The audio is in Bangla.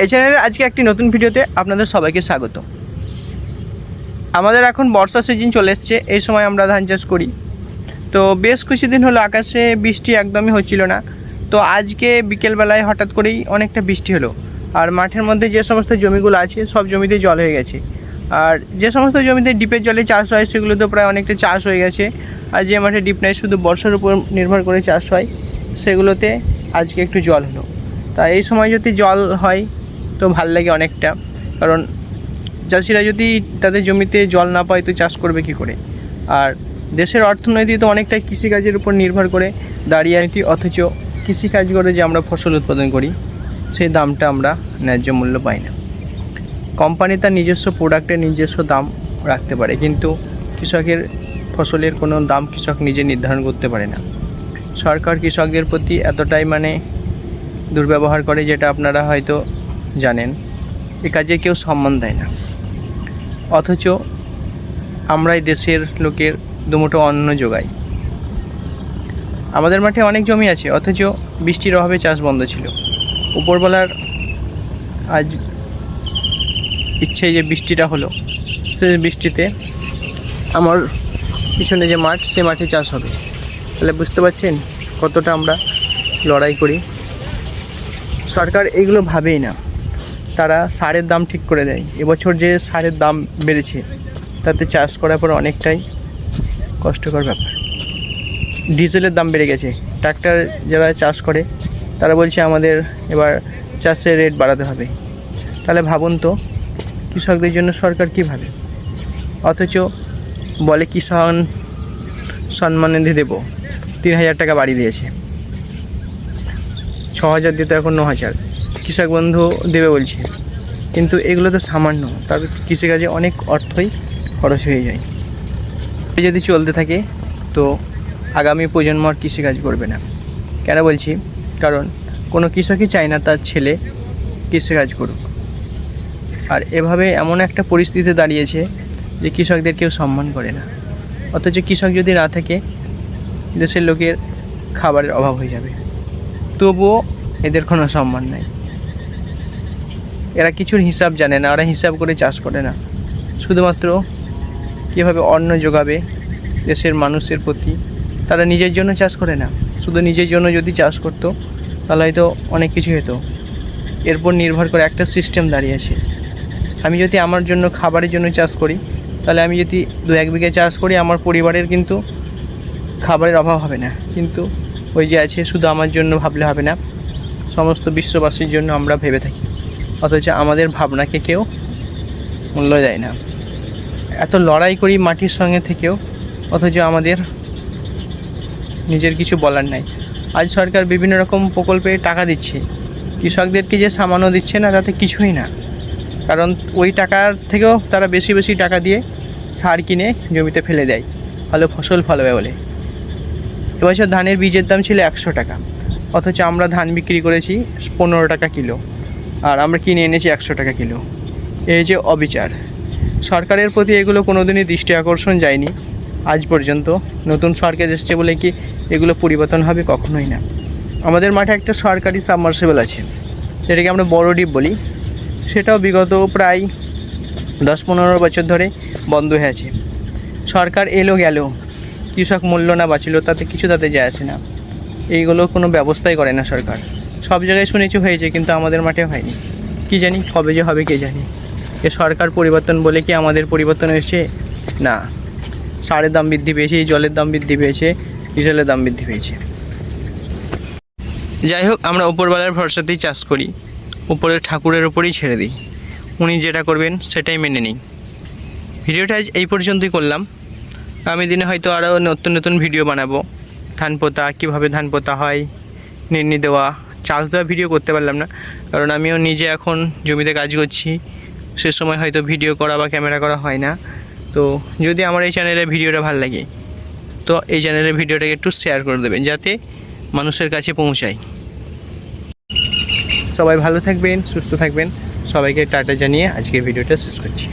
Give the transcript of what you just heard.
এই চ্যানেলে আজকে একটি নতুন ভিডিওতে আপনাদের সবাইকে স্বাগত। আমাদের এখন বর্ষা সিজন চলে এসছে, এই সময় আমরা ধান চাষ করি। তো বেশ কিছুদিন হলো আকাশে বৃষ্টি একদমই হচ্ছিল না। তো আজকে বিকেলবেলায় হঠাৎ করেই অনেকটা বৃষ্টি হলো, আর মাঠের মধ্যে যে সমস্ত জমিগুলো আছে সব জমিতে জল হয়ে গেছে। আর যে সমস্ত জমিতে ডিপের জলে চাষ হয় সেগুলোতে প্রায় অনেকটা চাষ হয়ে গেছে। আর যে মাঠে ডিপ নেই, শুধু বর্ষার উপর নির্ভর করে চাষ হয়, সেগুলোতে আজকে একটু জল হলো। তা এই সময় যদি জল হয় তো ভাল লাগে অনেকটা, কারণ চাষিরা যদি তাদের জমিতে জল না পায় তো চাষ করবে কী করে। আর দেশের অর্থনীতি তো অনেকটাই কৃষিকাজের উপর নির্ভর করে দাঁড়িয়ে আছে, অথচ কৃষিকাজ করে যে আমরা ফসল উৎপাদন করি সেই দামটা আমরা ন্যায্য মূল্য পাই না। কোম্পানি তার নিজস্ব প্রোডাক্টের নিজস্ব দাম রাখতে পারে, কিন্তু কৃষকের ফসলের কোনো দাম কৃষক নিজে নির্ধারণ করতে পারে না। সরকার কৃষকদের প্রতি এতটাই দুর্ব্যবহার করে, যেটা আপনারা হয়তো জানেন। এ কাজে কেউ সম্মান দেয় না, অথচ আমরাই দেশের লোকের দুমুঠো অন্ন যোগাই। আমাদের মাঠে অনেক জমি আছে, অথচ বৃষ্টির অভাবে চাষ বন্ধ ছিল। উপরবেলার আজ ইচ্ছে যে বৃষ্টিটা হলো, সেই বৃষ্টিতে আমার পিছনে যে মাঠ, সে মাঠে চাষ হবে। তাহলে বুঝতে পারছেন কতটা আমরা লড়াই করি। সরকার এগুলো ভাবেই না, তারা সারের দাম ঠিক করে দেয়। এবছর যে সারের দাম বেড়েছে তাতে চাষ করার পর অনেকটাই কষ্টকর ব্যাপার। ডিজেলের দাম বেড়ে গেছে, ট্রাক্টর যারা চাষ করে তারা বলছে আমাদের এবার চাষের রেট বাড়াতে হবে। তাহলে ভাবুন তো কৃষকদের জন্য সরকার কী ভাবে, অথচ বলে কিষাণ সম্মানিধি দেবো, 3,000 টাকা বাড়িয়ে দিয়েছে, 6,000 দিত, এখন 9,000 কৃষক বন্ধু দেবে বলছে। কিন্তু এগুলো তো সামান্য, তার কৃষিকাজে অনেক অর্থই খরচ হয়ে যায়। যদি চলতে থাকে তো আগামী প্রজন্ম আর কৃষিকাজ করবে না। কেন বলছি, কারণ কোনো কৃষকই চায় না তার ছেলে কৃষিকাজ করুক। আর এভাবে এমন একটা পরিস্থিতি দাঁড়িয়েছে যে কৃষকদের কেউ সম্মান করে না, অথচ কৃষক যদি না থাকে দেশের লোকের খাবারের অভাব হয়ে যাবে, তবুও এদের কোনো সম্মান নাই। এরা কিছুর হিসাব জানে না, ওরা হিসাব করে চাষ করে না, শুধুমাত্র কীভাবে অন্ন যোগাবে দেশের মানুষের প্রতি। তারা নিজের জন্য চাষ করে না, শুধু নিজের জন্য যদি চাষ করতো তাহলে হয়তো অনেক কিছু হতো। এরপর নির্ভর করে একটা সিস্টেম দাঁড়িয়েছে। আমি যদি আমার জন্য খাবারের জন্য চাষ করি, তাহলে আমি যদি 2-1 বিঘা চাষ করি, আমার পরিবারের কিন্তু খাবারের অভাব হবে না। কিন্তু ওই যে আছে, শুধু আমার জন্য ভাবলে হবে না, সমস্ত বিশ্ববাসীর জন্য আমরা ভেবে থাকি, অথচ আমাদের ভাবনাকে কেউ মূল্য দেয় না। এত লড়াই করি মাটির সঙ্গে থেকেও, অথচ আমাদের নিজের কিছু বলার নাই। আজ সরকার বিভিন্ন রকম প্রকল্পে টাকা দিচ্ছে, কৃষকদেরকে যে সামান্য দিচ্ছে না তাতে কিছুই না, কারণ ওই টাকার থেকেও তারা বেশি বেশি টাকা দিয়ে সার কিনে জমিতে ফেলে দেয়, ভালো ফসল ফলাবে বলে। এবছর ধানের বীজের দাম ছিল 100 টাকা, অথচ আমরা ধান বিক্রি করেছি 15 টাকা কিলো, আর আমরা কিনে এনেছি 100 টাকা কিলো। এই যে অবিচার, সরকারের প্রতি এগুলো কোনোদিনই দৃষ্টি আকর্ষণ যায়নি আজ পর্যন্ত। নতুন সরকার এসছে বলে কি এগুলো পরিবর্তন হবে? কখনোই না। আমাদের মাঠে একটা সরকারি সাবমার্সিবল আছে, যেটাকে আমরা বড় ডিপ বলি, সেটাও বিগত প্রায় 10-15 বছর ধরে বন্ধ হয়ে আছে। সরকার এলো গেল, কৃষক মূল্য না বাঁচিল, তাতে যায় আসে না। এইগুলো কোনো ব্যবস্থাই করে না সরকার। সব জায়গায় শুনেছি হয়েছে, কিন্তু আমাদের মাঠে হয়নি। কি জানি কবে যে হবে কে জানি। এ সরকার পরিবর্তন বলে কি আমাদের পরিবর্তন হয়েছে? না, সারের দাম বৃদ্ধি পেয়েছে, জলের দাম বৃদ্ধি পেয়েছে, ডিজেলের দাম বৃদ্ধি পেয়েছে। যাই হোক, আমরা উপরবেলার ভরসাতেই চাষ করি, উপরের ঠাকুরের ওপরেই ছেড়ে দিই, উনি যেটা করবেন সেটাই মেনে নিই। ভিডিওটা আজ এই পর্যন্তই করলাম। আগামী দিনে হয়তো আরও নতুন নতুন ভিডিও বানাবো। ধান পোতা, কীভাবে ধান পোতা হয়, নিড়নি দেওয়া, চাষ দেওয়া ভিডিও করতে পারলাম না, কারণ আমিও নিজে এখন জমিতে কাজ করছি। সে সময় হয়তো ভিডিও করা বা ক্যামেরা করা হয় না। তো যদি আমার এই চ্যানেলের ভিডিওটা ভালো লাগে তো এই চ্যানেলের ভিডিওটাকে একটু শেয়ার করে দেবেন, যাতে মানুষের কাছে পৌঁছায়। সবাই ভালো থাকবেন, সুস্থ থাকবেন। সবাইকে টাটা জানিয়ে আজকের ভিডিওটা শেষ করছি।